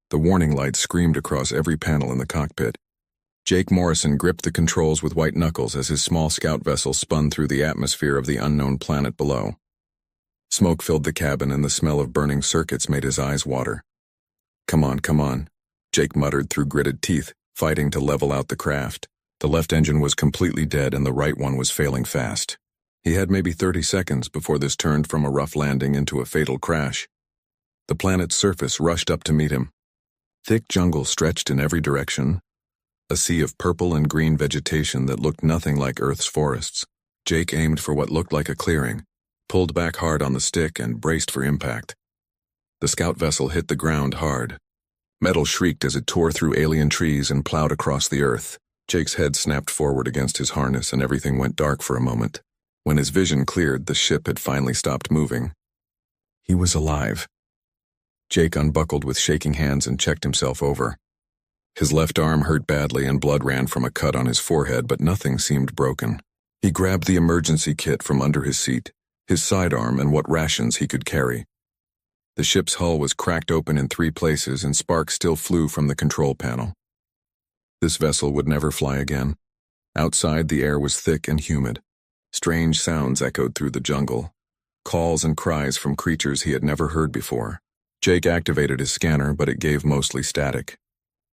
The warning light screamed across every panel in the cockpit. Jake Morrison gripped the controls with white knuckles as his small scout vessel spun through the atmosphere of the unknown planet below. Smoke filled the cabin and the smell of burning circuits made his eyes water. Come on, Jake muttered through gritted teeth, fighting to level out the craft. The left engine was completely dead and the right one was failing fast. He had maybe 30 seconds before this turned from a rough landing into a fatal crash. The planet's surface rushed up to meet him. Thick jungle stretched in every direction, a sea of purple and green vegetation that looked nothing like Earth's forests. Jake aimed for what looked like a clearing, pulled back hard on the stick and braced for impact. The scout vessel hit the ground hard. Metal shrieked as it tore through alien trees and plowed across the earth. Jake's head snapped forward against his harness and everything went dark for a moment. When his vision cleared, the ship had finally stopped moving. He was alive. Jake unbuckled with shaking hands and checked himself over. His left arm hurt badly and blood ran from a cut on his forehead, but nothing seemed broken. He grabbed the emergency kit from under his seat, his sidearm, and what rations he could carry. The ship's hull was cracked open in 3 places and sparks still flew from the control panel. This vessel would never fly again. Outside, the air was thick and humid. Strange sounds echoed through the jungle, calls and cries from creatures he had never heard before. Jake activated his scanner, but it gave mostly static.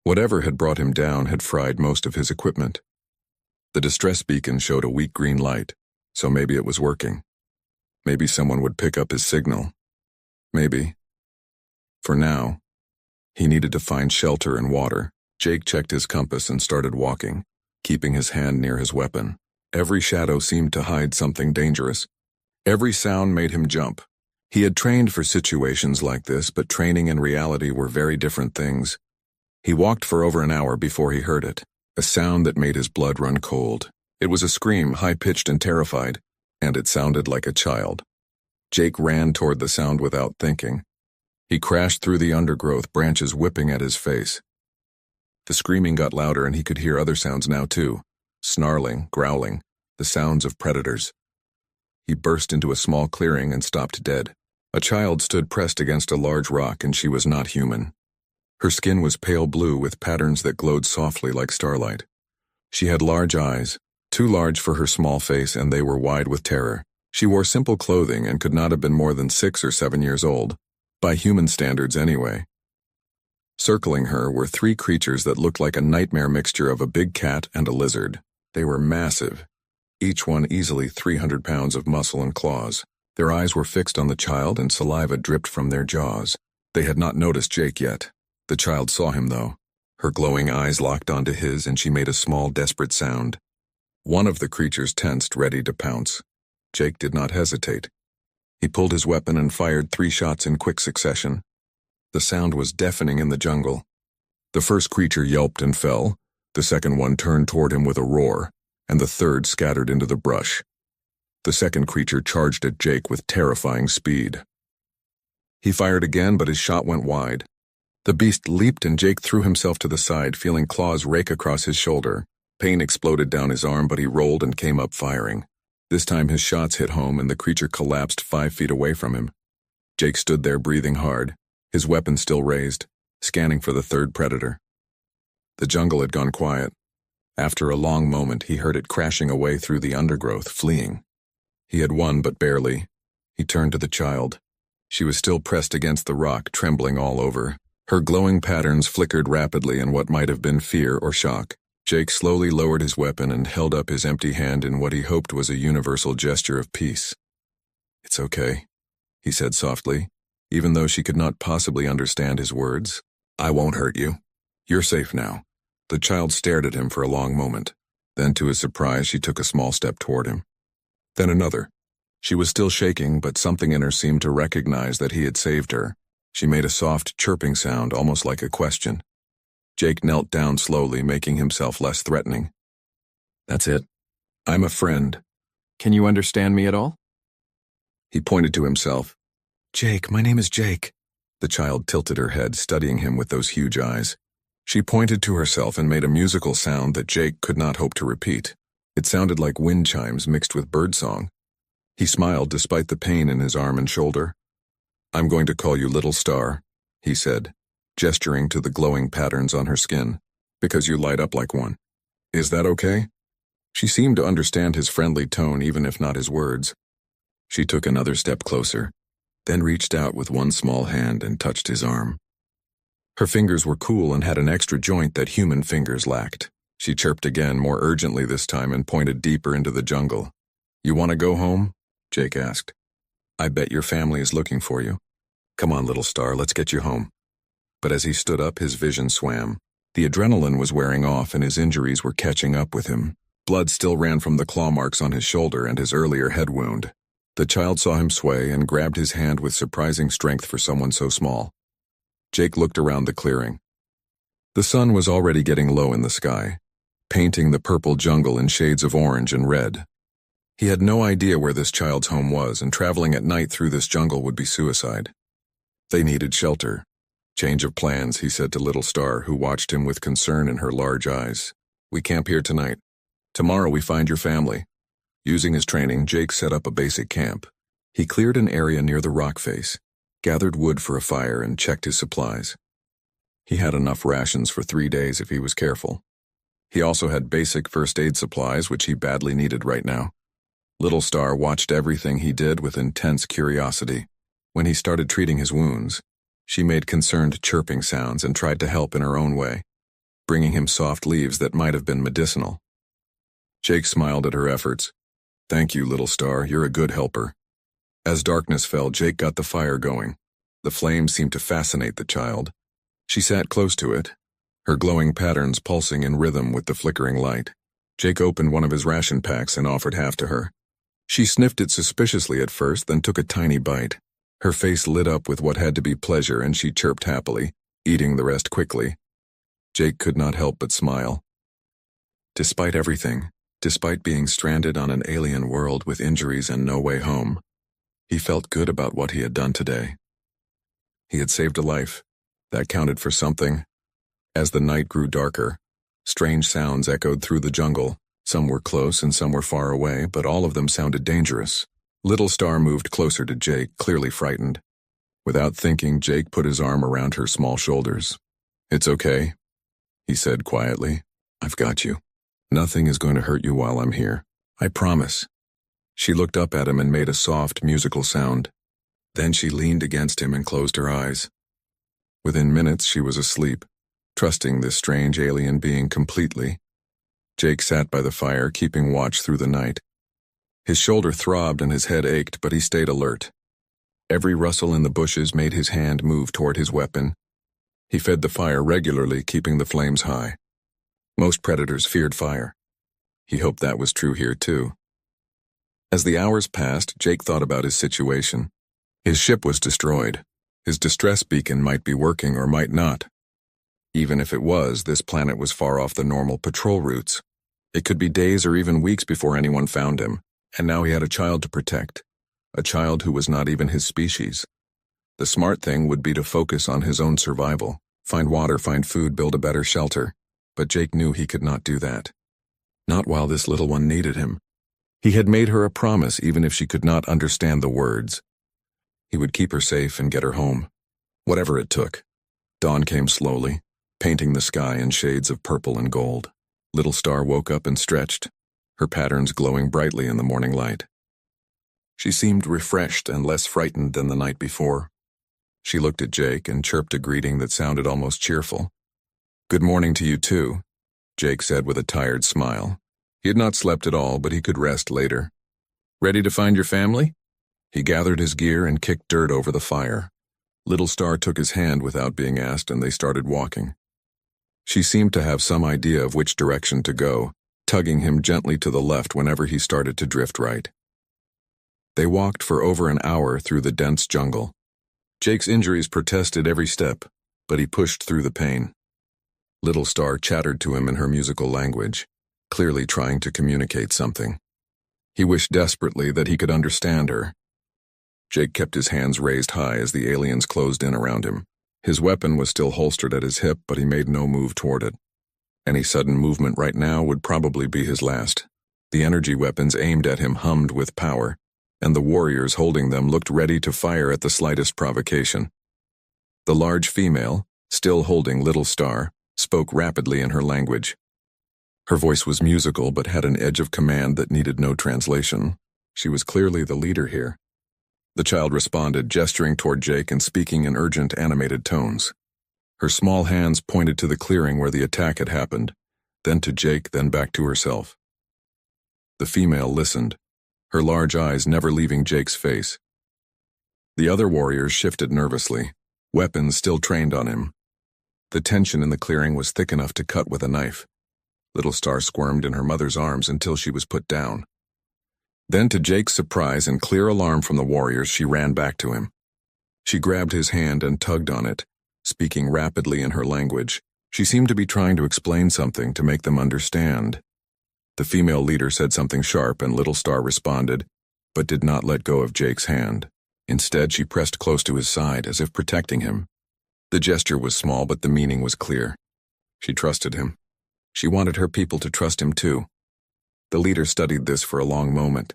Whatever had brought him down had fried most of his equipment. The distress beacon showed a weak green light, so maybe it was working. Maybe someone would pick up his signal. Maybe. For now, he needed to find shelter and water. Jake checked his compass and started walking, keeping his hand near his weapon. Every shadow seemed to hide something dangerous. Every sound made him jump. He had trained for situations like this, but training and reality were very different things. He walked for over an hour before he heard it, a sound that made his blood run cold. It was a scream, high-pitched and terrified, and it sounded like a child. Jake ran toward the sound without thinking. He crashed through the undergrowth, branches whipping at his face. The screaming got louder and he could hear other sounds now too. Snarling, growling, the sounds of predators. He burst into a small clearing and stopped dead. A child stood pressed against a large rock and she was not human. Her skin was pale blue with patterns that glowed softly like starlight. She had large eyes, too large for her small face, and they were wide with terror. She wore simple clothing and could not have been more than 6 or 7 years old, by human standards anyway. Circling her were 3 creatures that looked like a nightmare mixture of a big cat and a lizard. They were massive, each one easily 300 pounds of muscle and claws. Their eyes were fixed on the child and saliva dripped from their jaws. They had not noticed Jake yet. The child saw him, though. Her glowing eyes locked onto his and she made a small, desperate sound. One of the creatures tensed, ready to pounce. Jake did not hesitate. He pulled his weapon and fired 3 shots in quick succession. The sound was deafening in the jungle. The first creature yelped and fell, the second one turned toward him with a roar, and the third scattered into the brush. The second creature charged at Jake with terrifying speed. He fired again, but his shot went wide. The beast leaped and Jake threw himself to the side, feeling claws rake across his shoulder. Pain exploded down his arm, but he rolled and came up firing. This time his shots hit home and the creature collapsed 5 feet away from him. Jake stood there breathing hard, his weapon still raised, scanning for the third predator. The jungle had gone quiet. After a long moment, he heard it crashing away through the undergrowth, fleeing. He had won, but barely. He turned to the child. She was still pressed against the rock, trembling all over. Her glowing patterns flickered rapidly in what might have been fear or shock. Jake slowly lowered his weapon and held up his empty hand in what he hoped was a universal gesture of peace. "It's okay," he said softly, even though she could not possibly understand his words. "I won't hurt you. You're safe now." The child stared at him for a long moment. Then, to his surprise, she took a small step toward him. Then another. She was still shaking, but something in her seemed to recognize that he had saved her. She made a soft, chirping sound, almost like a question. Jake knelt down slowly, making himself less threatening. "That's it. I'm a friend. Can you understand me at all?" He pointed to himself. "Jake, my name is Jake." The child tilted her head, studying him with those huge eyes. She pointed to herself and made a musical sound that Jake could not hope to repeat. It sounded like wind chimes mixed with birdsong. He smiled despite the pain in his arm and shoulder. "I'm going to call you Little Star," he said. gesturing to the glowing patterns on her skin. Because you light up like one. Is that okay? She seemed to understand his friendly tone even if not his words. She took another step closer, then reached out with one small hand and touched his arm. Her fingers were cool and had an extra joint that human fingers lacked. She chirped again, more urgently this time, and pointed deeper into the jungle. You want to go home? Jake asked. I bet your family is looking for you. Come on, little star, let's get you home. But as he stood up, his vision swam. The adrenaline was wearing off and his injuries were catching up with him. Blood still ran from the claw marks on his shoulder and his earlier head wound. The child saw him sway and grabbed his hand with surprising strength for someone so small. Jake looked around the clearing. The sun was already getting low in the sky, painting the purple jungle in shades of orange and red. He had no idea where this child's home was, and traveling at night through this jungle would be suicide. They needed shelter. Change of plans, he said to Little Star, who watched him with concern in her large eyes. We camp here tonight. Tomorrow we find your family. Using his training, Jake set up a basic camp. He cleared an area near the rock face, gathered wood for a fire, and checked his supplies. He had enough rations for 3 days if he was careful. He also had basic first aid supplies, which he badly needed right now. Little Star watched everything he did with intense curiosity. When he started treating his wounds, she made concerned chirping sounds and tried to help in her own way, bringing him soft leaves that might have been medicinal. Jake smiled at her efforts. Thank you, Little Star, you're a good helper. As darkness fell, Jake got the fire going. The flames seemed to fascinate the child. She sat close to it, her glowing patterns pulsing in rhythm with the flickering light. Jake opened one of his ration packs and offered half to her. She sniffed it suspiciously at first, then took a tiny bite. Her face lit up with what had to be pleasure, and she chirped happily, eating the rest quickly. Jake could not help but smile. Despite everything, despite being stranded on an alien world with injuries and no way home, he felt good about what he had done today. He had saved a life. That counted for something. As the night grew darker, strange sounds echoed through the jungle. Some were close and some were far away, but all of them sounded dangerous. Little Star moved closer to Jake, clearly frightened. Without thinking, Jake put his arm around her small shoulders. It's okay, he said quietly. I've got you. Nothing is going to hurt you while I'm here. I promise. She looked up at him and made a soft, musical sound. Then she leaned against him and closed her eyes. Within minutes, she was asleep, trusting this strange alien being completely. Jake sat by the fire, keeping watch through the night. His shoulder throbbed and his head ached, but he stayed alert. Every rustle in the bushes made his hand move toward his weapon. He fed the fire regularly, keeping the flames high. Most predators feared fire. He hoped that was true here, too. As the hours passed, Jake thought about his situation. His ship was destroyed. His distress beacon might be working or might not. Even if it was, this planet was far off the normal patrol routes. It could be days or even weeks before anyone found him, and now he had a child to protect. A child who was not even his species. The smart thing would be to focus on his own survival, find water, find food, build a better shelter. But Jake knew he could not do that. Not while this little one needed him. He had made her a promise even if she could not understand the words. He would keep her safe and get her home. Whatever it took. Dawn came slowly, painting the sky in shades of purple and gold. Little Star woke up and stretched, her patterns glowing brightly in the morning light. She seemed refreshed and less frightened than the night before. She looked at Jake and chirped a greeting that sounded almost cheerful. Good morning to you too, Jake said with a tired smile. He had not slept at all, but he could rest later. Ready to find your family? He gathered his gear and kicked dirt over the fire. Little Star took his hand without being asked, and they started walking. She seemed to have some idea of which direction to go, tugging him gently to the left whenever he started to drift right. They walked for over an hour through the dense jungle. Jake's injuries protested every step, but he pushed through the pain. Little Star chattered to him in her musical language, clearly trying to communicate something. He wished desperately that he could understand her. Jake kept his hands raised high as the aliens closed in around him. His weapon was still holstered at his hip, but he made no move toward it. Any sudden movement right now would probably be his last. The energy weapons aimed at him hummed with power, and the warriors holding them looked ready to fire at the slightest provocation. The large female, still holding Little Star, spoke rapidly in her language. Her voice was musical but had an edge of command that needed no translation. She was clearly the leader here. The child responded, gesturing toward Jake and speaking in urgent, animated tones. Her small hands pointed to the clearing where the attack had happened, then to Jake, then back to herself. The female listened, her large eyes never leaving Jake's face. The other warriors shifted nervously, weapons still trained on him. The tension in the clearing was thick enough to cut with a knife. Little Star squirmed in her mother's arms until she was put down. Then, to Jake's surprise and clear alarm from the warriors, she ran back to him. She grabbed his hand and tugged on it, speaking rapidly in her language. She seemed to be trying to explain something to make them understand. The female leader said something sharp and Little Star responded, but did not let go of Jake's hand. Instead, she pressed close to his side as if protecting him. The gesture was small, but the meaning was clear. She trusted him. She wanted her people to trust him too. The leader studied this for a long moment.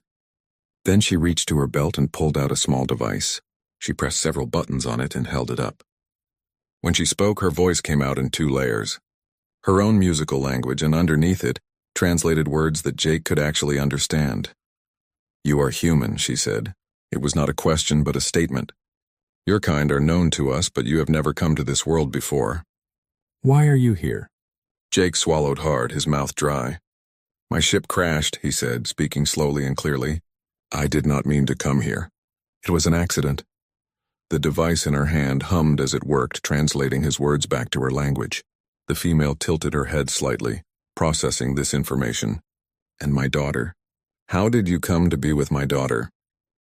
Then she reached to her belt and pulled out a small device. She pressed several buttons on it and held it up. When she spoke, her voice came out in 2 layers. Her own musical language, and underneath it, translated words that Jake could actually understand. "You are human," she said. It was not a question but a statement. "Your kind are known to us, but you have never come to this world before. Why are you here?" Jake swallowed hard, his mouth dry. "My ship crashed," he said, speaking slowly and clearly. "I did not mean to come here. It was an accident." The device in her hand hummed as it worked, translating his words back to her language. The female tilted her head slightly, processing this information. "And my daughter? How did you come to be with my daughter?"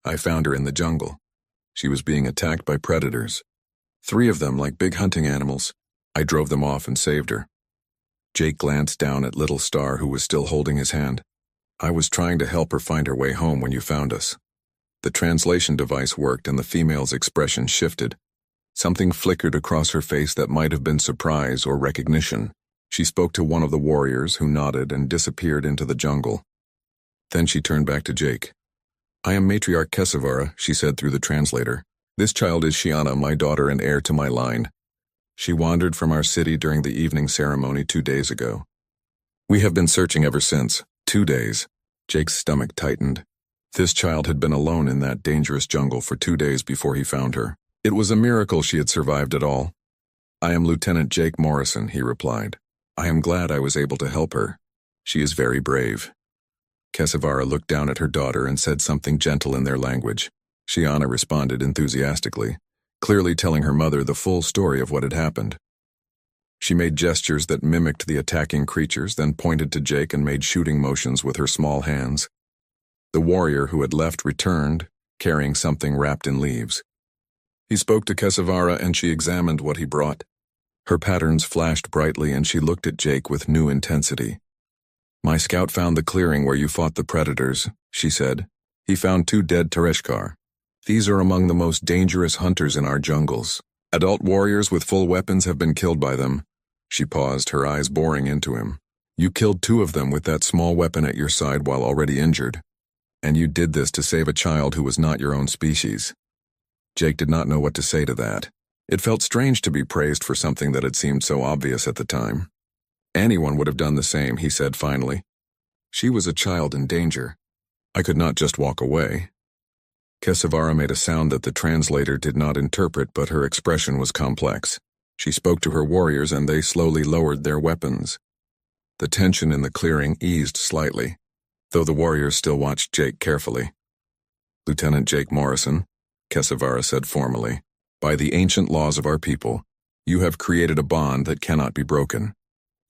"I found her in the jungle. She was being attacked by predators. 3 of them, like big hunting animals. I drove them off and saved her." Jake glanced down at Little Star, who was still holding his hand. "I was trying to help her find her way home when you found us." The translation device worked and the female's expression shifted. Something flickered across her face that might have been surprise or recognition. She spoke to one of the warriors, who nodded and disappeared into the jungle. Then she turned back to Jake. "I am Matriarch Kesavara," she said through the translator. "This child is Shiana, my daughter and heir to my line. She wandered from our city during the evening ceremony 2 days ago. We have been searching ever since. 2 days. Jake's stomach tightened. This child had been alone in that dangerous jungle for 2 days before he found her. It was a miracle she had survived at all. "I am Lieutenant Jake Morrison," he replied. "I am glad I was able to help her. She is very brave." Kesavara looked down at her daughter and said something gentle in their language. Shiana responded enthusiastically, clearly telling her mother the full story of what had happened. She made gestures that mimicked the attacking creatures, then pointed to Jake and made shooting motions with her small hands. The warrior who had left returned, carrying something wrapped in leaves. He spoke to Kesavara and she examined what he brought. Her patterns flashed brightly and she looked at Jake with new intensity. "My scout found the clearing where you fought the predators," she said. "He found 2 dead Tereshkar. These are among the most dangerous hunters in our jungles. Adult warriors with full weapons have been killed by them." She paused, her eyes boring into him. "You killed 2 of them with that small weapon at your side while already injured. And you did this to save a child who was not your own species." Jake did not know what to say to that. It felt strange to be praised for something that had seemed so obvious at the time. "Anyone would have done the same," he said finally. "She was a child in danger. I could not just walk away." Kesavara made a sound that the translator did not interpret, but her expression was complex. She spoke to her warriors and they slowly lowered their weapons. The tension in the clearing eased slightly, though the warriors still watched Jake carefully. "Lieutenant Jake Morrison," Kesavara said formally, "by the ancient laws of our people, you have created a bond that cannot be broken.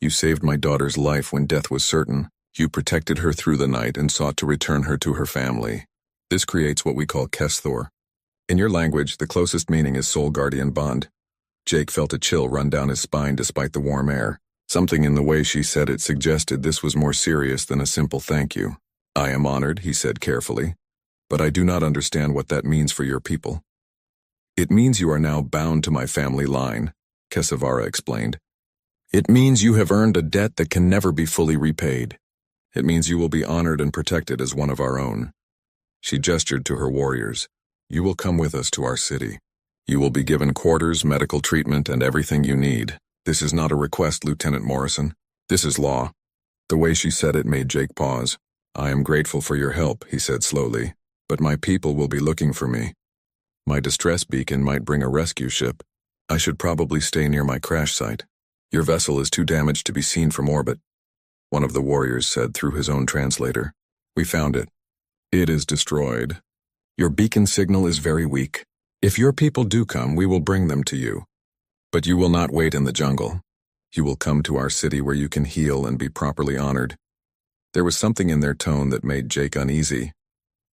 You saved my daughter's life when death was certain. You protected her through the night and sought to return her to her family. This creates what we call Kesthor. In your language, the closest meaning is soul guardian bond." Jake felt a chill run down his spine despite the warm air. Something in the way she said it suggested this was more serious than a simple thank you. "I am honored," he said carefully, "but I do not understand what that means for your people." "It means you are now bound to my family line," Kesavara explained. "It means you have earned a debt that can never be fully repaid. It means you will be honored and protected as one of our own." She gestured to her warriors. "You will come with us to our city. You will be given quarters, medical treatment, and everything you need. This is not a request, Lieutenant Morrison. This is law. The way she said it made Jake pause. I am grateful for your help, he said slowly, but my people will be looking for me. My distress beacon might bring a rescue ship. I should probably stay near my crash site. Your vessel is too damaged to be seen from orbit, one of the warriors said through his own translator. We found it. It is destroyed. Your beacon signal is very weak. If your people do come, we will bring them to you. But you will not wait in the jungle. You will come to our city where you can heal and be properly honored. There was something in their tone that made Jake uneasy.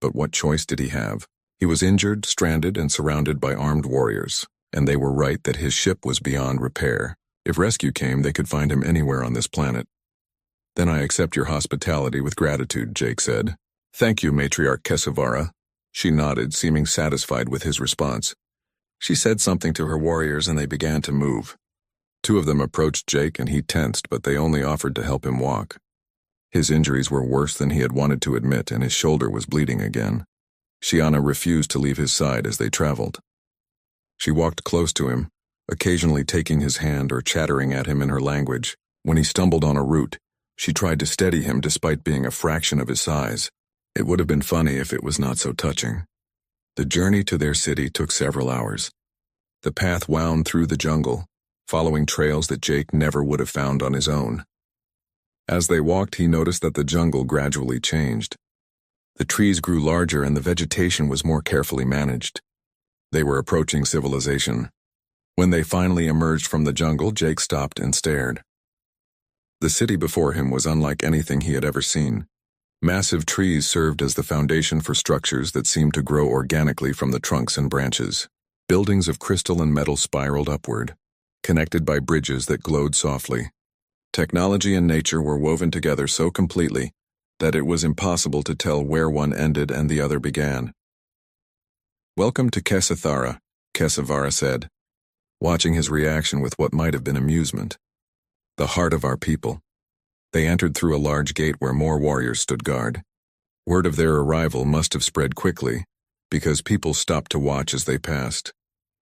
But what choice did he have? He was injured, stranded, and surrounded by armed warriors, and they were right that his ship was beyond repair. If rescue came, they could find him anywhere on this planet. Then I accept your hospitality with gratitude, Jake said. Thank you, Matriarch Kesavara. She nodded, seeming satisfied with his response. She said something to her warriors and they began to move. Two of them approached Jake and he tensed, but they only offered to help him walk. His injuries were worse than he had wanted to admit and his shoulder was bleeding again. Shiana refused to leave his side as they traveled. She walked close to him, occasionally taking his hand or chattering at him in her language. When he stumbled on a root, she tried to steady him despite being a fraction of his size. It would have been funny if it was not so touching. The journey to their city took several hours. The path wound through the jungle, following trails that Jake never would have found on his own. As they walked, he noticed that the jungle gradually changed. The trees grew larger and the vegetation was more carefully managed. They were approaching civilization. When they finally emerged from the jungle, Jake stopped and stared. The city before him was unlike anything he had ever seen. Massive trees served as the foundation for structures that seemed to grow organically from the trunks and branches. Buildings of crystal and metal spiraled upward, connected by bridges that glowed softly. Technology and nature were woven together so completely that it was impossible to tell where one ended and the other began. Welcome to Kesathara, Kesavara said, watching his reaction with what might have been amusement. The heart of our people. They entered through a large gate where more warriors stood guard. Word of their arrival must have spread quickly, because people stopped to watch as they passed.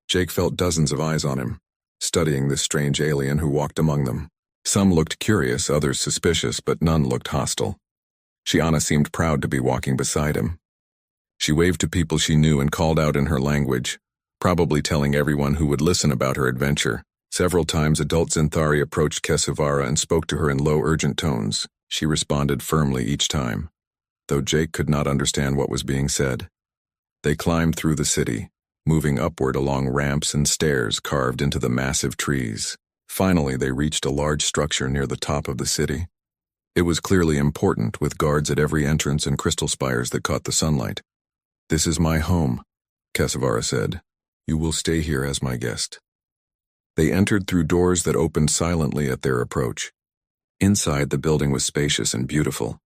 Jake felt dozens of eyes on him, studying this strange alien who walked among them. Some looked curious, others suspicious, but none looked hostile. Shiana seemed proud to be walking beside him. She waved to people she knew and called out in her language, probably telling everyone who would listen about her adventure. Several times adult Zinthari approached Kesavara and spoke to her in low, urgent tones. She responded firmly each time, though Jake could not understand what was being said. They climbed through the city, moving upward along ramps and stairs carved into the massive trees. Finally, they reached a large structure near the top of the city. It was clearly important, with guards at every entrance and crystal spires that caught the sunlight. This is my home, Kesavara said. You will stay here as my guest. They entered through doors that opened silently at their approach. Inside, the building was spacious and beautiful.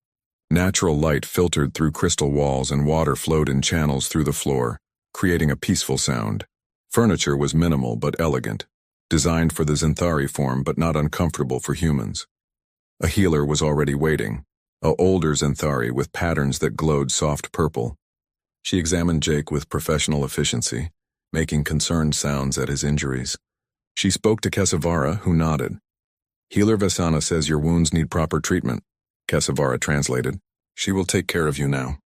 Natural light filtered through crystal walls and water flowed in channels through the floor, creating a peaceful sound. Furniture was minimal but elegant, designed for the Zinthari form but not uncomfortable for humans. A healer was already waiting, a older Zinthari with patterns that glowed soft purple. She examined Jake with professional efficiency, making concerned sounds at his injuries. She spoke to Kesavara, who nodded. Healer Vasana says your wounds need proper treatment, Kesavara translated. She will take care of you now.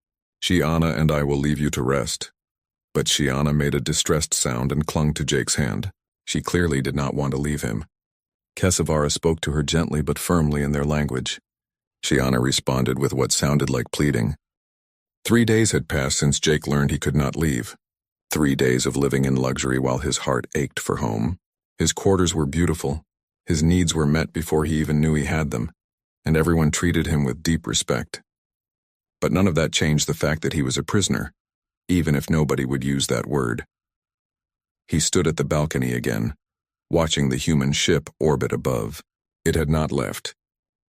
Shiana and I will leave you to rest. But Shiana made a distressed sound and clung to Jake's hand. She clearly did not want to leave him. Kesavara spoke to her gently but firmly in their language. Shiana responded with what sounded like pleading. 3 days had passed since Jake learned he could not leave. 3 days of living in luxury while his heart ached for home. His quarters were beautiful. His needs were met before he even knew he had them, and everyone treated him with deep respect. But none of that changed the fact that he was a prisoner, even if nobody would use that word. He stood at the balcony again, watching the human ship orbit above. It had not left.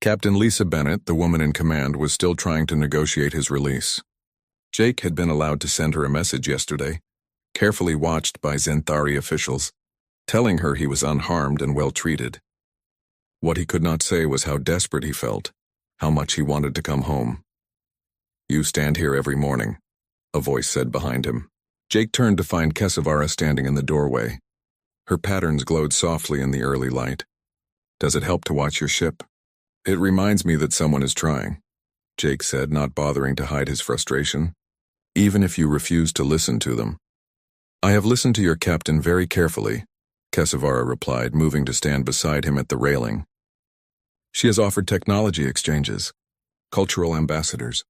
Captain Lisa Bennett, the woman in command, was still trying to negotiate his release. Jake had been allowed to send her a message yesterday, carefully watched by Zinthari officials, telling her he was unharmed and well treated. What he could not say was how desperate he felt, how much he wanted to come home. You stand here every morning, a voice said behind him. Jake turned to find Kesavara standing in the doorway. Her patterns glowed softly in the early light. "Does it help to watch your ship?" "It reminds me that someone is trying," Jake said, not bothering to hide his frustration. "Even if you refuse to listen to them." "I have listened to your captain very carefully," Kesavara replied, moving to stand beside him at the railing. "She has offered technology exchanges, cultural ambassadors,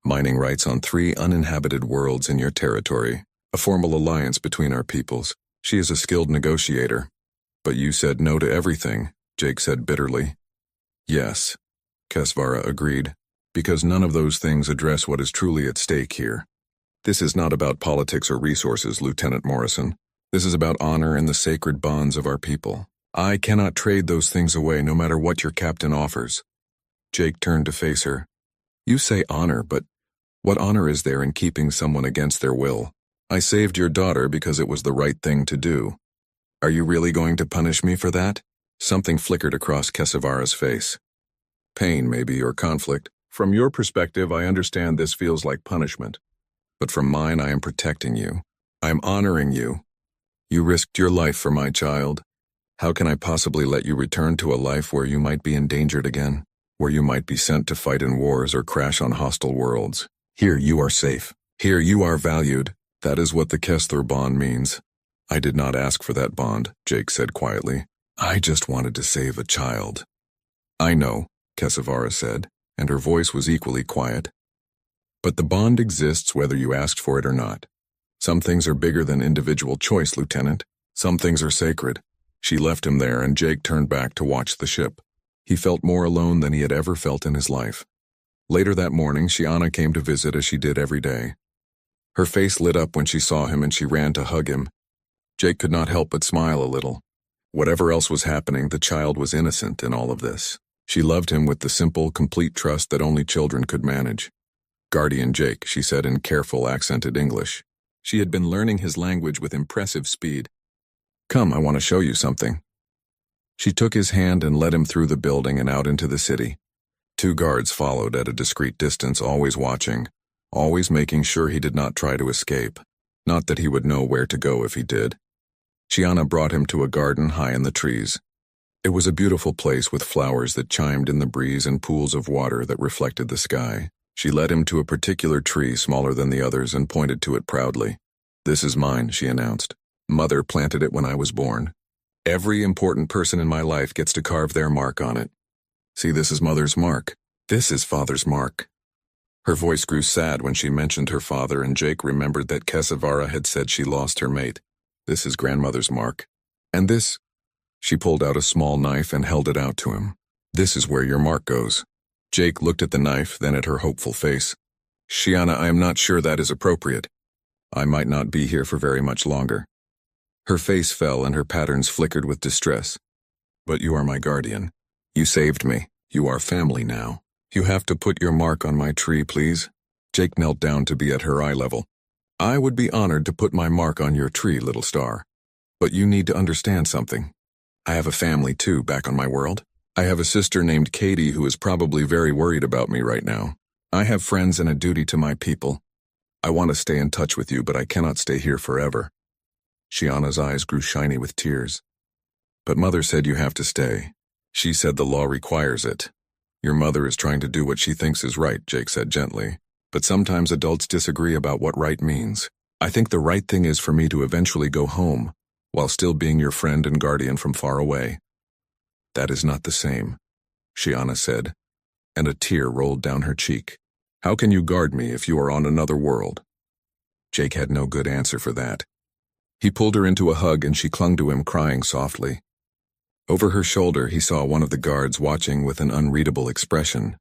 mining rights on 3 uninhabited worlds in your territory, a formal alliance between our peoples. She is a skilled negotiator." "But you said no to everything," Jake said bitterly. "Yes," Kesavara agreed, "because none of those things address what is truly at stake here. This is not about politics or resources, Lieutenant Morrison. This is about honor and the sacred bonds of our people. I cannot trade those things away no matter what your captain offers." Jake turned to face her. "You say honor, but what honor is there in keeping someone against their will? I saved your daughter because it was the right thing to do. Are you really going to punish me for that?" Something flickered across Kesavara's face. "Pain, maybe, or conflict. From your perspective, I understand this feels like punishment. But from mine, I am protecting you. I am honoring you. You risked your life for my child. How can I possibly let you return to a life where you might be endangered again? Where you might be sent to fight in wars or crash on hostile worlds? Here you are safe. Here you are valued. That is what the Kessler bond means." "I did not ask for that bond," Jake said quietly. "I just wanted to save a child." "I know," Kesavara said, and her voice was equally quiet. "But the bond exists whether you asked for it or not. Some things are bigger than individual choice, Lieutenant. Some things are sacred." She left him there, and Jake turned back to watch the ship. He felt more alone than he had ever felt in his life. Later that morning, Shiana came to visit as she did every day. Her face lit up when she saw him and she ran to hug him. Jake could not help but smile a little. Whatever else was happening, the child was innocent in all of this. She loved him with the simple, complete trust that only children could manage. "Guardian Jake," she said in careful, accented English. She had been learning his language with impressive speed. "Come, I want to show you something." She took his hand and led him through the building and out into the city. 2 guards followed at a discreet distance, always watching, always making sure he did not try to escape. Not that he would know where to go if he did. Shiana brought him to a garden high in the trees. It was a beautiful place with flowers that chimed in the breeze and pools of water that reflected the sky. She led him to a particular tree smaller than the others and pointed to it proudly. "This is mine," she announced. "Mother planted it when I was born. Every important person in my life gets to carve their mark on it. See, this is Mother's mark. This is Father's mark." Her voice grew sad when she mentioned her father, and Jake remembered that Kesavara had said she lost her mate. "This is Grandmother's mark. And this—" She pulled out a small knife and held it out to him. "This is where your mark goes." Jake looked at the knife, then at her hopeful face. "Shiana, I am not sure that is appropriate. I might not be here for very much longer." Her face fell and her patterns flickered with distress. "But you are my guardian. You saved me. You are family now. You have to put your mark on my tree, please." Jake knelt down to be at her eye level. "I would be honored to put my mark on your tree, little star. But you need to understand something. I have a family too, back on my world. I have a sister named Katie who is probably very worried about me right now. I have friends and a duty to my people. I want to stay in touch with you, but I cannot stay here forever." Shiana's eyes grew shiny with tears. "But Mother said you have to stay. She said the law requires it." "Your mother is trying to do what she thinks is right," Jake said gently. "But sometimes adults disagree about what right means. I think the right thing is for me to eventually go home, while still being your friend and guardian from far away." "That is not the same," Shiana said, and a tear rolled down her cheek. "How can you guard me if you are on another world?" Jake had no good answer for that. He pulled her into a hug and she clung to him, crying softly. Over her shoulder, he saw one of the guards watching with an unreadable expression.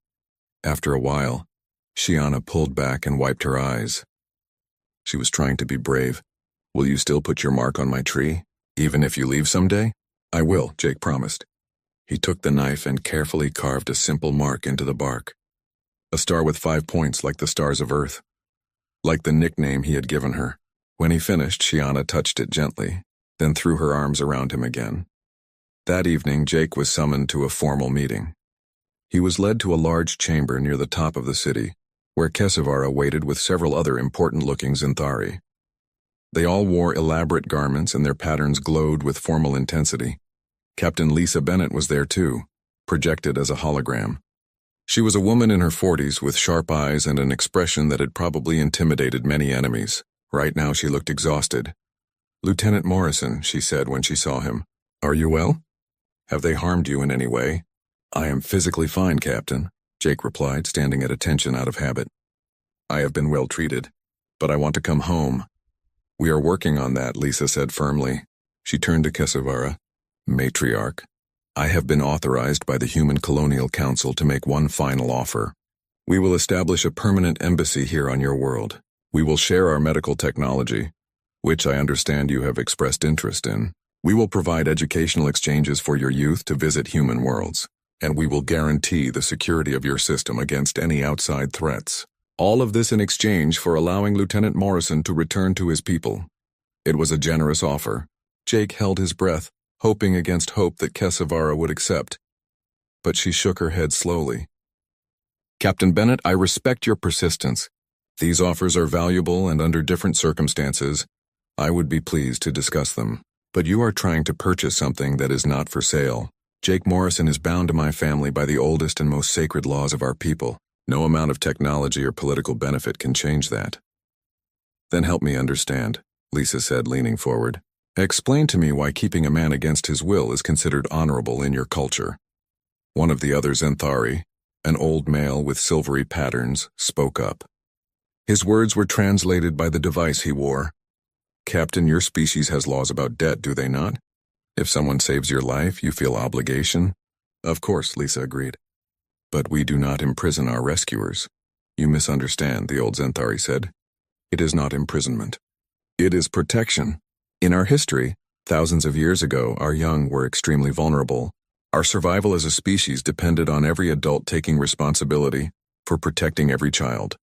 After a while, Shiana pulled back and wiped her eyes. She was trying to be brave. "Will you still put your mark on my tree, even if you leave someday?" "I will," Jake promised. He took the knife and carefully carved a simple mark into the bark. A star with 5 points like the stars of Earth. Like the nickname he had given her. When he finished, Shiana touched it gently, then threw her arms around him again. That evening, Jake was summoned to a formal meeting. He was led to a large chamber near the top of the city, where Kesavara waited with several other important-looking Zinthari. They all wore elaborate garments and their patterns glowed with formal intensity. Captain Lisa Bennett was there too, projected as a hologram. She was a woman in her 40s with sharp eyes and an expression that had probably intimidated many enemies. Right now she looked exhausted. "Lieutenant Morrison," she said when she saw him. "Are you well? Have they harmed you in any way?" "I am physically fine, Captain," Jake replied, standing at attention out of habit. "I have been well treated, but I want to come home." "We are working on that," Lisa said firmly. She turned to Kesavara. "Matriarch, I have been authorized by the Human Colonial Council to make one final offer. We will establish a permanent embassy here on your world. We will share our medical technology, which I understand you have expressed interest in. We will provide educational exchanges for your youth to visit human worlds, and we will guarantee the security of your system against any outside threats. All of this in exchange for allowing Lieutenant Morrison to return to his people." It was a generous offer. Jake held his breath, hoping against hope that Kesavara would accept. But she shook her head slowly. "Captain Bennett, I respect your persistence. These offers are valuable, and under different circumstances, I would be pleased to discuss them. But you are trying to purchase something that is not for sale. Jake Morrison is bound to my family by the oldest and most sacred laws of our people. No amount of technology or political benefit can change that." "Then help me understand," Lisa said, leaning forward. "Explain to me why keeping a man against his will is considered honorable in your culture." One of the other Zenthari, an old male with silvery patterns, spoke up. His words were translated by the device he wore. "Captain, your species has laws about debt, do they not? If someone saves your life, you feel obligation?" "Of course," Lisa agreed. "But we do not imprison our rescuers." "You misunderstand," the old Zenthari said. "It is not imprisonment. It is protection. In our history, thousands of years ago, our young were extremely vulnerable. Our survival as a species depended on every adult taking responsibility for protecting every child.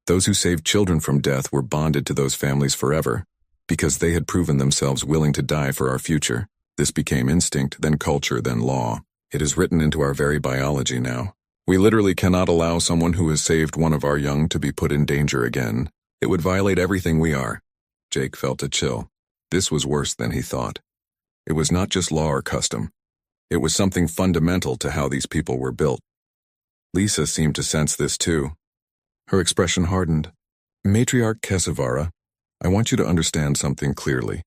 Those who saved children from death were bonded to those families forever, because they had proven themselves willing to die for our future. This became instinct, then culture, then law. It is written into our very biology now. We literally cannot allow someone who has saved one of our young to be put in danger again. It would violate everything we are." Jake felt a chill. This was worse than he thought. It was not just law or custom. It was something fundamental to how these people were built. Lisa seemed to sense this too. Her expression hardened. "Matriarch Kesavara, I want you to understand something clearly.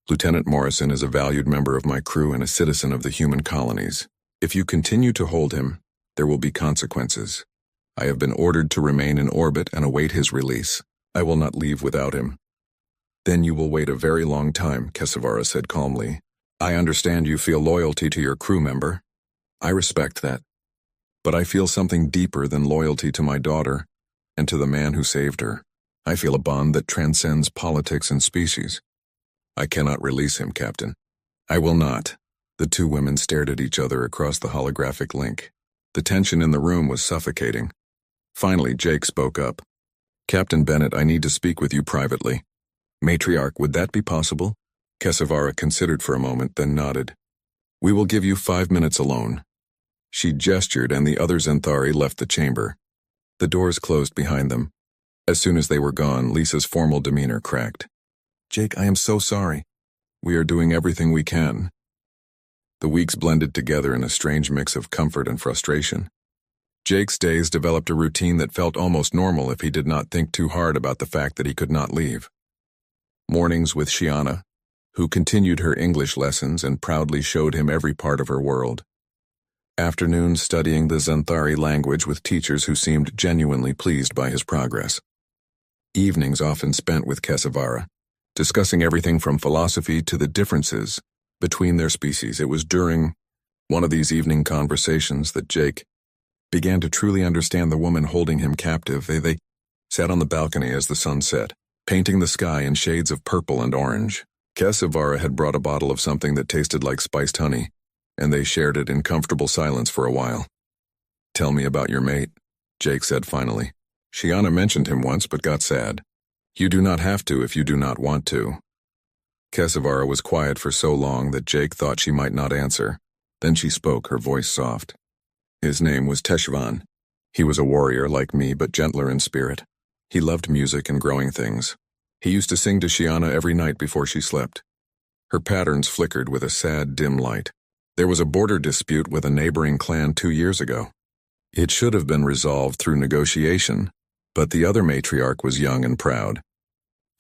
Lieutenant Morrison is a valued member of my crew and a citizen of the human colonies. If you continue to hold him, there will be consequences. I have been ordered to remain in orbit and await his release. I will not leave without him." "Then you will wait a very long time," Kesavara said calmly. "I understand you feel loyalty to your crew member. I respect that. But I feel something deeper than loyalty to my daughter and to the man who saved her. I feel a bond that transcends politics and species. I cannot release him, Captain." "I will not." The two women stared at each other across the holographic link. The tension in the room was suffocating. Finally, Jake spoke up. "Captain Bennett, I need to speak with you privately." "Matriarch, would that be possible?" Kesavara considered for a moment, then nodded. "We will give you 5 minutes alone." She gestured, and the other Zenthari left the chamber. The doors closed behind them. As soon as they were gone, Lisa's formal demeanor cracked. "Jake, I am so sorry. We are doing everything we can." The weeks blended together in a strange mix of comfort and frustration. Jake's days developed a routine that felt almost normal if he did not think too hard about the fact that he could not leave. Mornings with Shiana, who continued her English lessons and proudly showed him every part of her world. Afternoons studying the Zenthari language with teachers who seemed genuinely pleased by his progress. Evenings often spent with Kesavara, discussing everything from philosophy to the differences between their species. It was during one of these evening conversations that Jake began to truly understand the woman holding him captive. They sat on the balcony as the sun set, painting the sky in shades of purple and orange. Kesavara had brought a bottle of something that tasted like spiced honey, and they shared it in comfortable silence for a while. "Tell me about your mate," Jake said finally. "Shiana mentioned him once but got sad. You do not have to if you do not want to." Kesavara was quiet for so long that Jake thought she might not answer. Then she spoke, her voice soft. "His name was Teshvan. He was a warrior like me but gentler in spirit. He loved music and growing things. He used to sing to Shiana every night before she slept. Her patterns flickered with a sad, dim light. There was a border dispute with a neighboring clan 2 years ago. It should have been resolved through negotiation, but the other matriarch was young and proud.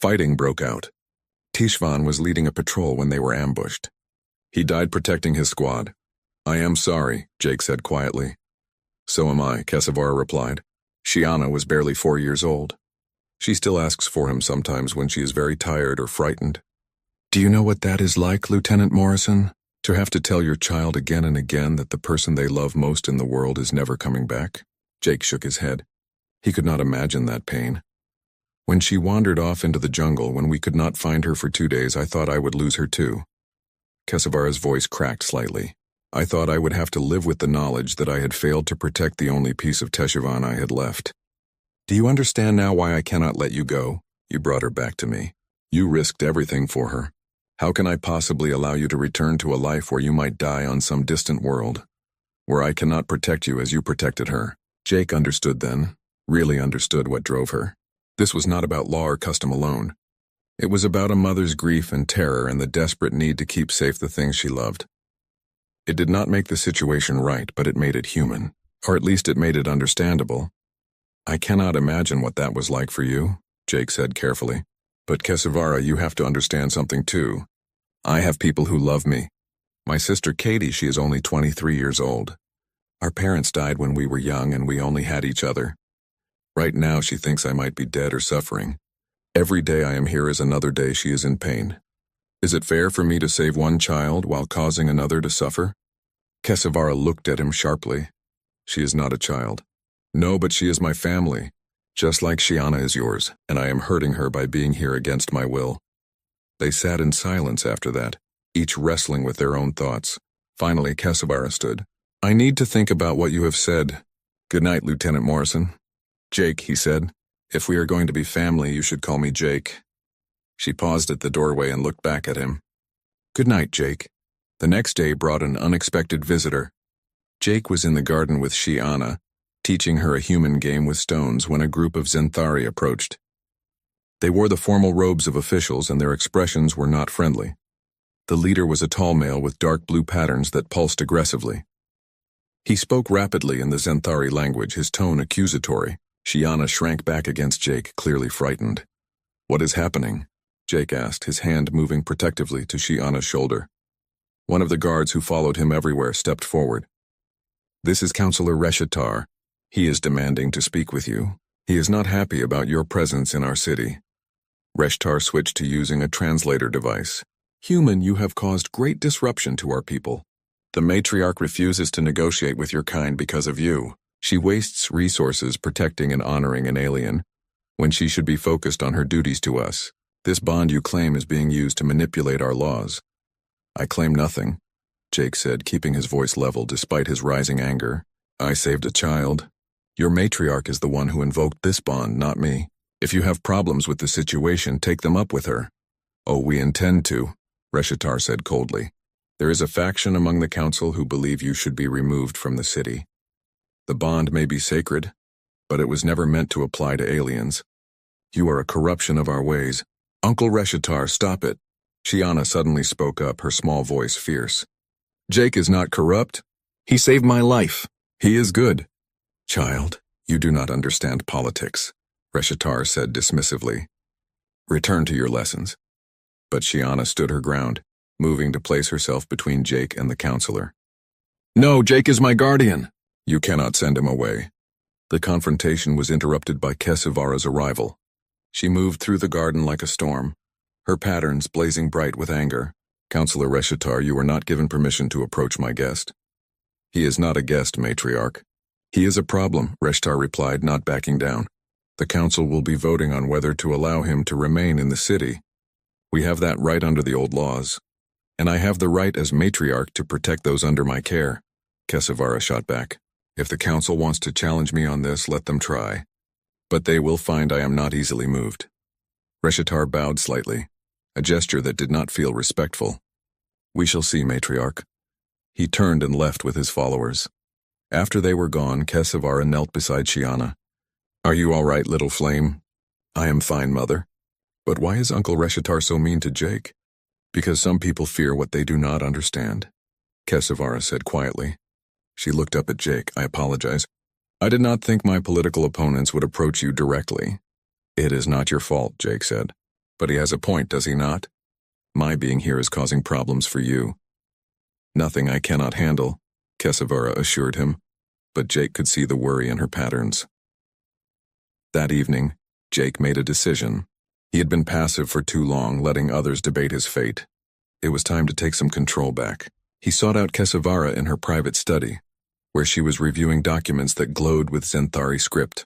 Fighting broke out. Tishvan was leading a patrol when they were ambushed. He died protecting his squad. "I am sorry," Jake said quietly. "So am I," Kesavara replied. Shiana was barely 4 years old. She still asks for him sometimes when she is very tired or frightened. "Do you know what that is like, Lieutenant Morrison? To have to tell your child again and again that the person they love most in the world is never coming back?" Jake shook his head. He could not imagine that pain. "When she wandered off into the jungle, when we could not find her for 2 days, I thought I would lose her too." Kesavara's voice cracked slightly. "I thought I would have to live with the knowledge that I had failed to protect the only piece of Teshuvah I had left. Do you understand now why I cannot let you go? You brought her back to me. You risked everything for her. How can I possibly allow you to return to a life where you might die on some distant world, where I cannot protect you as you protected her?" Jake understood then, really understood what drove her. This was not about law or custom alone. It was about a mother's grief and terror and the desperate need to keep safe the things she loved. It did not make the situation right, but it made it human, or at least it made it understandable. "I cannot imagine what that was like for you," Jake said carefully. "But Kesavara, you have to understand something too. I have people who love me. My sister Katie, she is only 23 years old. Our parents died when we were young and we only had each other. Right now she thinks I might be dead or suffering. Every day I am here is another day she is in pain. Is it fair for me to save one child while causing another to suffer?" Kesavara looked at him sharply. "She is not a child." "No, but she is my family, just like Shiana is yours, and I am hurting her by being here against my will." They sat in silence after that, each wrestling with their own thoughts. Finally, Kesavara stood. "I need to think about what you have said. Good night, Lieutenant Morrison." "Jake," he said. "If we are going to be family, you should call me Jake." She paused at the doorway and looked back at him. "Good night, Jake." The next day brought an unexpected visitor. Jake was in the garden with Shiana, teaching her a human game with stones when a group of Zenthari approached. They wore the formal robes of officials and their expressions were not friendly. The leader was a tall male with dark blue patterns that pulsed aggressively. He spoke rapidly in the Zenthari language, his tone accusatory. Shiana shrank back against Jake, clearly frightened. "What is happening?" Jake asked, his hand moving protectively to Shiana's shoulder. One of the guards who followed him everywhere stepped forward. "This is Counselor Reshitar. He is demanding to speak with you. He is not happy about your presence in our city." Reshtar switched to using a translator device. "Human, you have caused great disruption to our people. The matriarch refuses to negotiate with your kind because of you. She wastes resources protecting and honoring an alien, when she should be focused on her duties to us. This bond you claim is being used to manipulate our laws." "I claim nothing," Jake said, keeping his voice level despite his rising anger. "I saved a child. Your matriarch is the one who invoked this bond, not me. If you have problems with the situation, take them up with her." "Oh, we intend to," Reshitar said coldly. "There is a faction among the council who believe you should be removed from the city. The bond may be sacred, but it was never meant to apply to aliens. You are a corruption of our ways." "Uncle Reshitar, stop it." Shiana suddenly spoke up, her small voice fierce. "Jake is not corrupt. He saved my life. He is good." "Child, you do not understand politics," Reshitar said dismissively. "Return to your lessons." But Shiana stood her ground, moving to place herself between Jake and the counselor. "No, Jake is my guardian." "You cannot send him away." The confrontation was interrupted by Kesavara's arrival. She moved through the garden like a storm, her patterns blazing bright with anger. "Counselor Reshitar, you were not given permission to approach my guest." "He is not a guest, matriarch." "He is a problem," Reshtar replied, not backing down. "The council will be voting on whether to allow him to remain in the city. We have that right under the old laws. And I have the right as matriarch to protect those under my care." Kesavara shot back. "If the council wants to challenge me on this, let them try. But they will find I am not easily moved." Reshitar bowed slightly, a gesture that did not feel respectful. "We shall see, matriarch." He turned and left with his followers. After they were gone, Kesavara knelt beside Shiana. "Are you all right, little flame?" "I am fine, mother." But why is Uncle Reshitar so mean to Jake? Because some people fear what they do not understand, Kesavara said quietly. She looked up at Jake. I apologize. I did not think my political opponents would approach you directly. It is not your fault, Jake said. But he has a point, does he not? My being here is causing problems for you. Nothing I cannot handle, Kesavara assured him, but Jake could see the worry in her patterns. That evening, Jake made a decision. He had been passive for too long, letting others debate his fate. It was time to take some control back. He sought out Kesavara in her private study, where she was reviewing documents that glowed with Zenthari script.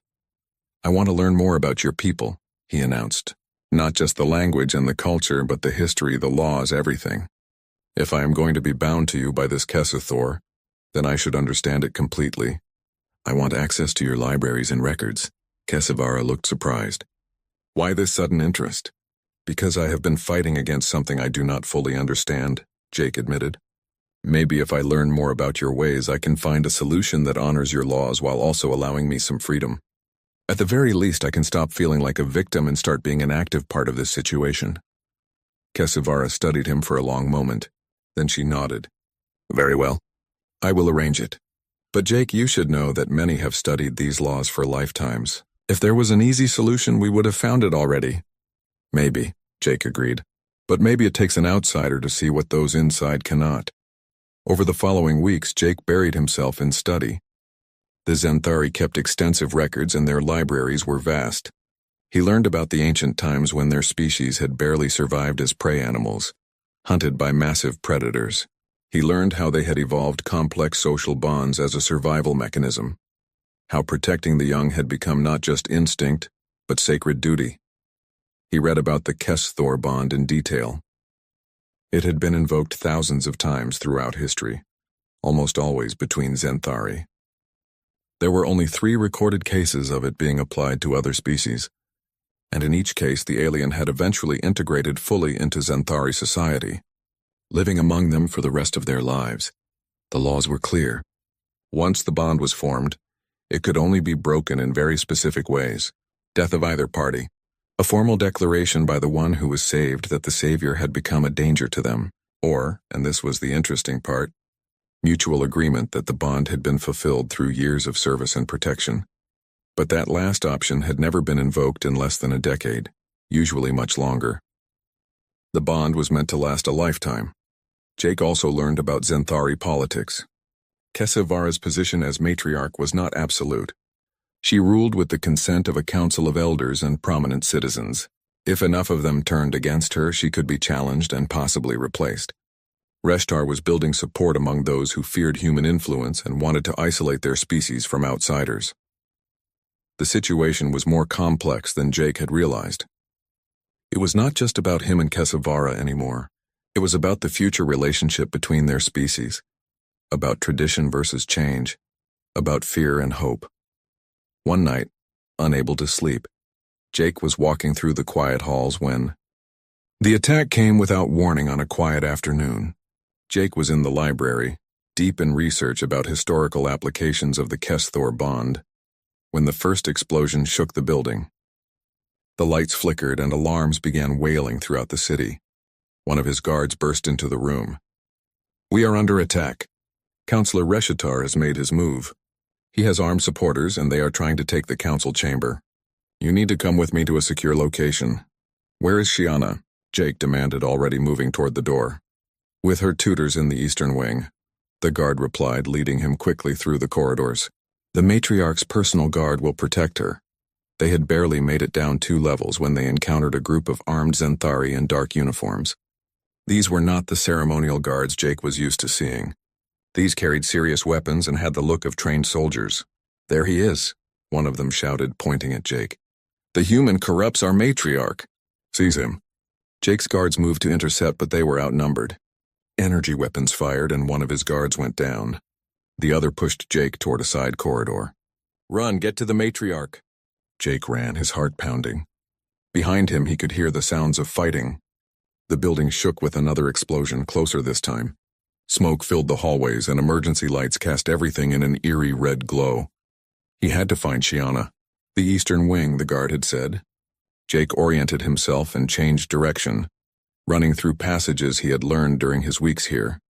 I want to learn more about your people, he announced. Not just the language and the culture, but the history, the laws, everything. If I am going to be bound to you by this Kesathor, then I should understand it completely. I want access to your libraries and records. Kesavara looked surprised. Why this sudden interest? Because I have been fighting against something I do not fully understand, Jake admitted. Maybe if I learn more about your ways, I can find a solution that honors your laws while also allowing me some freedom. At the very least, I can stop feeling like a victim and start being an active part of this situation. Kesavara studied him for a long moment. Then she nodded. Very well. I will arrange it. But Jake, you should know that many have studied these laws for lifetimes. If there was an easy solution, we would have found it already. Maybe, Jake agreed. But maybe it takes an outsider to see what those inside cannot. Over the following weeks, Jake buried himself in study. The Zenthari kept extensive records and their libraries were vast. He learned about the ancient times when their species had barely survived as prey animals, hunted by massive predators. He learned how they had evolved complex social bonds as a survival mechanism, how protecting the young had become not just instinct, but sacred duty. He read about the Kes-Thor bond in detail. It had been invoked thousands of times throughout history, almost always between Zenthari. There were only 3 recorded cases of it being applied to other species, and in each case the alien had eventually integrated fully into Zenthari society, living among them for the rest of their lives. The laws were clear. Once the bond was formed, it could only be broken in very specific ways. Death of either party. A formal declaration by the one who was saved that the savior had become a danger to them, or, and this was the interesting part, mutual agreement that the bond had been fulfilled through years of service and protection. But that last option had never been invoked in less than a decade, usually much longer. The bond was meant to last a lifetime. Jake also learned about Zenthari politics. Kesavara's position as matriarch was not absolute. She ruled with the consent of a council of elders and prominent citizens. If enough of them turned against her, she could be challenged and possibly replaced. Reshtar was building support among those who feared human influence and wanted to isolate their species from outsiders. The situation was more complex than Jake had realized. It was not just about him and Kesavara anymore. It was about the future relationship between their species, about tradition versus change, about fear and hope. One night, unable to sleep, Jake was walking through the quiet halls when the attack came without warning on a quiet afternoon. Jake was in the library, deep in research about historical applications of the Kes-Thor bond, when the first explosion shook the building. The lights flickered and alarms began wailing throughout the city. One of his guards burst into the room. We are under attack. Councillor Reshitar has made his move. He has armed supporters and they are trying to take the council chamber. You need to come with me to a secure location. Where is Shiana? Jake demanded, already moving toward the door. With her tutors in the eastern wing, the guard replied, leading him quickly through the corridors. The matriarch's personal guard will protect her. They had barely made it down 2 levels when they encountered a group of armed Zenthari in dark uniforms. These were not the ceremonial guards Jake was used to seeing. These carried serious weapons and had the look of trained soldiers. There he is, one of them shouted, pointing at Jake. The human corrupts our matriarch. Seize him. Jake's guards moved to intercept, but they were outnumbered. Energy weapons fired and one of his guards went down. The other pushed Jake toward a side corridor. Run, get to the matriarch. Jake ran, his heart pounding. Behind him, he could hear the sounds of fighting. The building shook with another explosion, closer this time. Smoke filled the hallways and emergency lights cast everything in an eerie red glow. He had to find Shiana. The eastern wing, the guard had said. Jake oriented himself and changed direction, running through passages he had learned during his weeks here.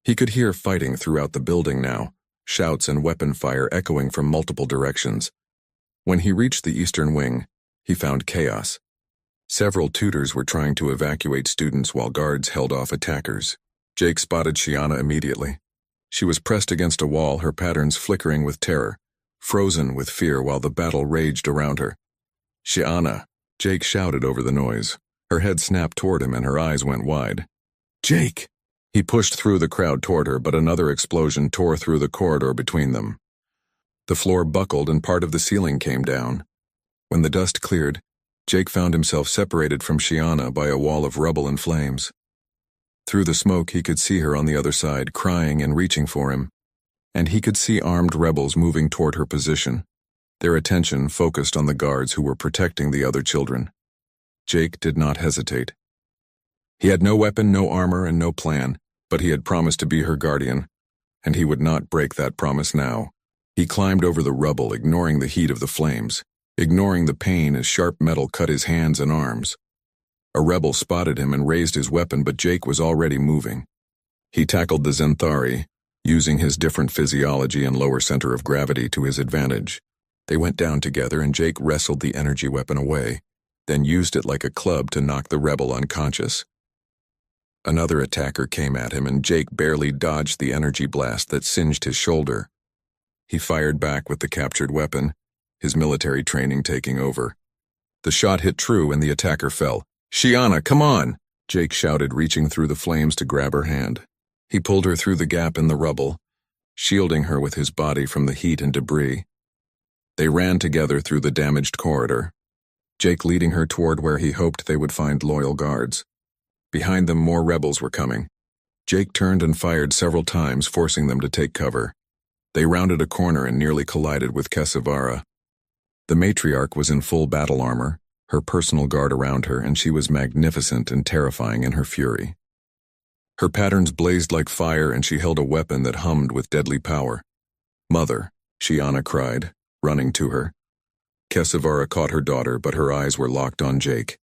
He could hear fighting throughout the building now, shouts and weapon fire echoing from multiple directions. When he reached the eastern wing, he found chaos. Several tutors were trying to evacuate students while guards held off attackers. Jake spotted Shiana immediately. She was pressed against a wall, her patterns flickering with terror, frozen with fear while the battle raged around her. "Shiana!" Jake shouted over the noise. Her head snapped toward him and her eyes went wide. "Jake!" He pushed through the crowd toward her, but another explosion tore through the corridor between them. The floor buckled and part of the ceiling came down. When the dust cleared, Jake found himself separated from Shiana by a wall of rubble and flames. Through the smoke, he could see her on the other side, crying and reaching for him. And he could see armed rebels moving toward her position, their attention focused on the guards who were protecting the other children. Jake did not hesitate. He had no weapon, no armor, and no plan, but he had promised to be her guardian, and he would not break that promise now. He climbed over the rubble, ignoring the heat of the flames, ignoring the pain as sharp metal cut his hands and arms. A rebel spotted him and raised his weapon, but Jake was already moving. He tackled the Zenthari, using his different physiology and lower center of gravity to his advantage. They went down together and Jake wrestled the energy weapon away, then used it like a club to knock the rebel unconscious. Another attacker came at him and Jake barely dodged the energy blast that singed his shoulder. He fired back with the captured weapon, his military training taking over. The shot hit true and the attacker fell. "Shiana, come on!" Jake shouted, reaching through the flames to grab her hand. He pulled her through the gap in the rubble, shielding her with his body from the heat and debris. They ran together through the damaged corridor, Jake leading her toward where he hoped they would find loyal guards. Behind them, more rebels were coming. Jake turned and fired several times, forcing them to take cover. They rounded a corner and nearly collided with Kesavara. The matriarch was in full battle armor, her personal guard around her, and she was magnificent and terrifying in her fury. Her patterns blazed like fire and she held a weapon that hummed with deadly power. "Mother," Shiana cried, running to her. Kesavara caught her daughter, but her eyes were locked on Jake.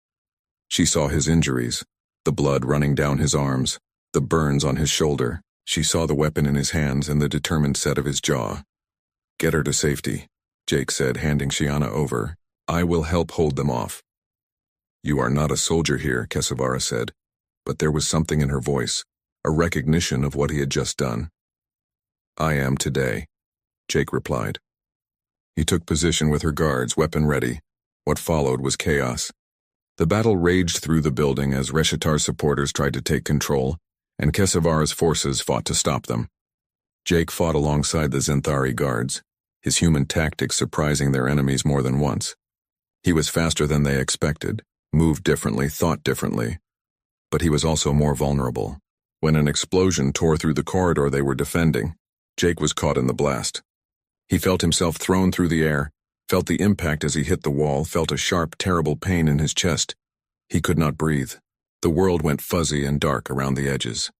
She saw his injuries, the blood running down his arms, the burns on his shoulder. She saw the weapon in his hands and the determined set of his jaw. "Get her to safety," Jake said, handing Shiana over. "I will help hold them off." "You are not a soldier here," Kesavara said, but there was something in her voice, a recognition of what he had just done. "I am today," Jake replied. He took position with her guards, weapon ready. What followed was chaos. The battle raged through the building as Reshitar's supporters tried to take control, and Kesavara's forces fought to stop them. Jake fought alongside the Zenthari guards, his human tactics surprising their enemies more than once. He was faster than they expected, moved differently, thought differently, but he was also more vulnerable. When an explosion tore through the corridor they were defending, Jake was caught in the blast. He felt himself thrown through the air, felt the impact as he hit the wall, felt a sharp, terrible pain in his chest. He could not breathe. The world went fuzzy and dark around the edges.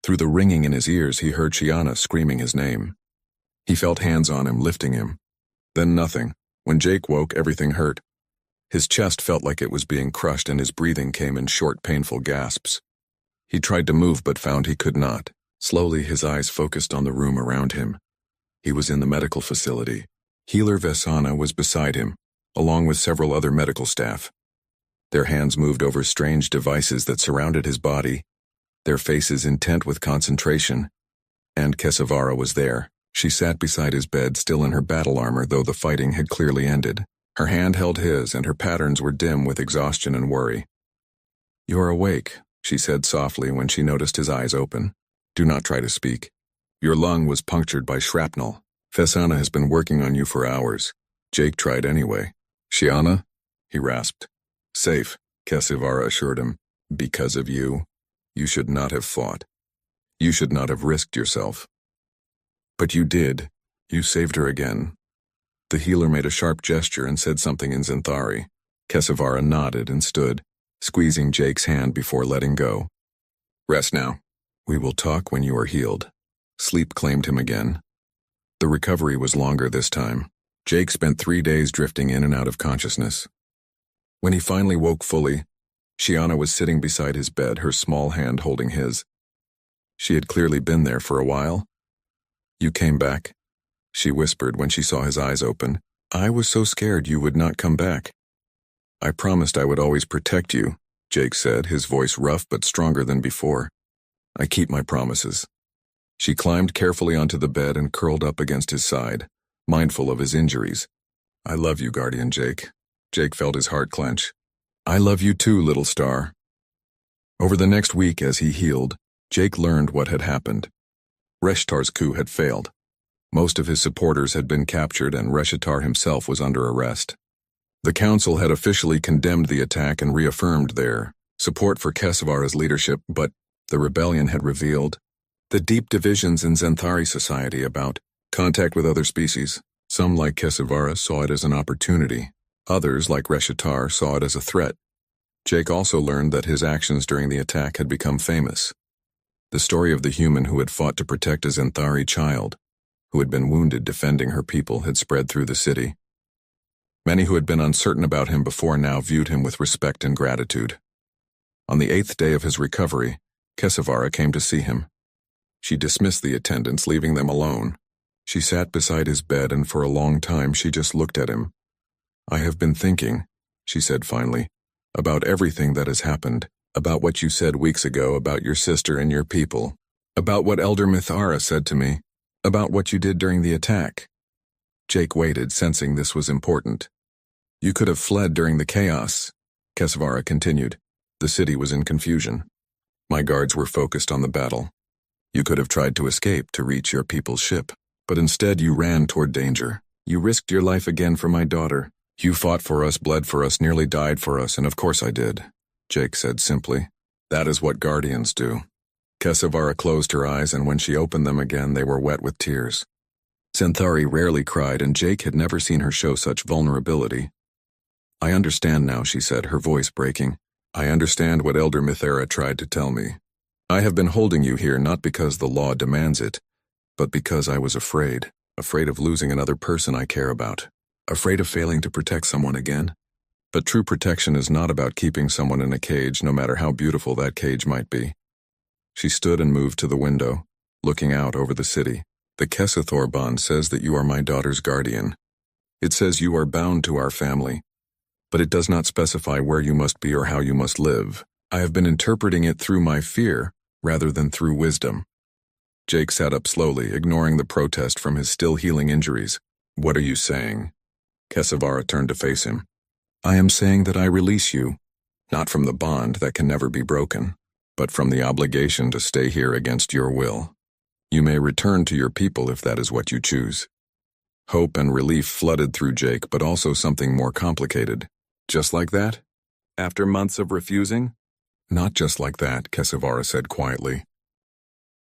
Through the ringing in his ears, he heard Shiana screaming his name. He felt hands on him, lifting him. Then nothing. When Jake woke, everything hurt. His chest felt like it was being crushed and his breathing came in short, painful gasps. He tried to move but found he could not. Slowly, his eyes focused on the room around him. He was in the medical facility. Healer Vesana was beside him, along with several other medical staff. Their hands moved over strange devices that surrounded his body, their faces intent with concentration. And Kesavara was there. She sat beside his bed, still in her battle armor, though the fighting had clearly ended. Her hand held his, and her patterns were dim with exhaustion and worry. "You are awake," she said softly when she noticed his eyes open. "Do not try to speak. Your lung was punctured by shrapnel. Vesana has been working on you for hours." Jake tried anyway. "Shiana?" he rasped. "Safe," Kesavara assured him. "Because of you. You should not have fought. You should not have risked yourself." "But you did. You saved her again." The healer made a sharp gesture and said something in Zenthari. Kesavara nodded and stood, squeezing Jake's hand before letting go. "Rest now. We will talk when you are healed." Sleep claimed him again. The recovery was longer this time. Jake spent 3 days drifting in and out of consciousness. When he finally woke fully, Shiana was sitting beside his bed, her small hand holding his. She had clearly been there for a while. "You came back," she whispered when she saw his eyes open. "I was so scared you would not come back." "I promised I would always protect you," Jake said, his voice rough but stronger than before. "I keep my promises." She climbed carefully onto the bed and curled up against his side, mindful of his injuries. "I love you, Guardian Jake." Jake felt his heart clench. "I love you too, little star." Over the next week as he healed, Jake learned what had happened. Reshtar's coup had failed. Most of his supporters had been captured and Reshitar himself was under arrest. The council had officially condemned the attack and reaffirmed their support for Kesavara's leadership, but the rebellion had revealed the deep divisions in Zenthari society about contact with other species. Some, like Kesavara, saw it as an opportunity. Others, like Reshitar, saw it as a threat. Jake also learned that his actions during the attack had become famous. The story of the human who had fought to protect a Zenthari child, who had been wounded defending her people, had spread through the city. Many who had been uncertain about him before now viewed him with respect and gratitude. On the 8th day of his recovery, Kesavara came to see him. She dismissed the attendants, leaving them alone. She sat beside his bed and for a long time she just looked at him. "I have been thinking," she said finally, "about everything that has happened, about what you said weeks ago about your sister and your people, about what Elder Mithara said to me, about what you did during the attack." Jake waited, sensing this was important. "You could have fled during the chaos," Kesavara continued. "The city was in confusion. My guards were focused on the battle. You could have tried to escape to reach your people's ship, but instead you ran toward danger. You risked your life again for my daughter. You fought for us, bled for us, nearly died for us, and of course I did," Jake said simply. "That is what guardians do." Kesavara closed her eyes, and when she opened them again, they were wet with tears. Zenthari rarely cried, and Jake had never seen her show such vulnerability. "I understand now," she said, her voice breaking. "I understand what Elder Mithara tried to tell me. I have been holding you here not because the law demands it, but because I was afraid of losing another person I care about, afraid of failing to protect someone again. But true protection is not about keeping someone in a cage, no matter how beautiful that cage might be." She stood and moved to the window, looking out over the city. "The Kesathor bond says that you are my daughter's guardian. It says you are bound to our family, but it does not specify where you must be or how you must live. I have been interpreting it through my fear rather than through wisdom." Jake sat up slowly, ignoring the protest from his still healing injuries. "What are you saying?" Kesavara turned to face him. "I am saying that I release you, not from the bond that can never be broken, but from the obligation to stay here against your will. You may return to your people if that is what you choose." Hope and relief flooded through Jake, but also something more complicated. "Just like that? After months of refusing?" "Not just like that," Kesavara said quietly.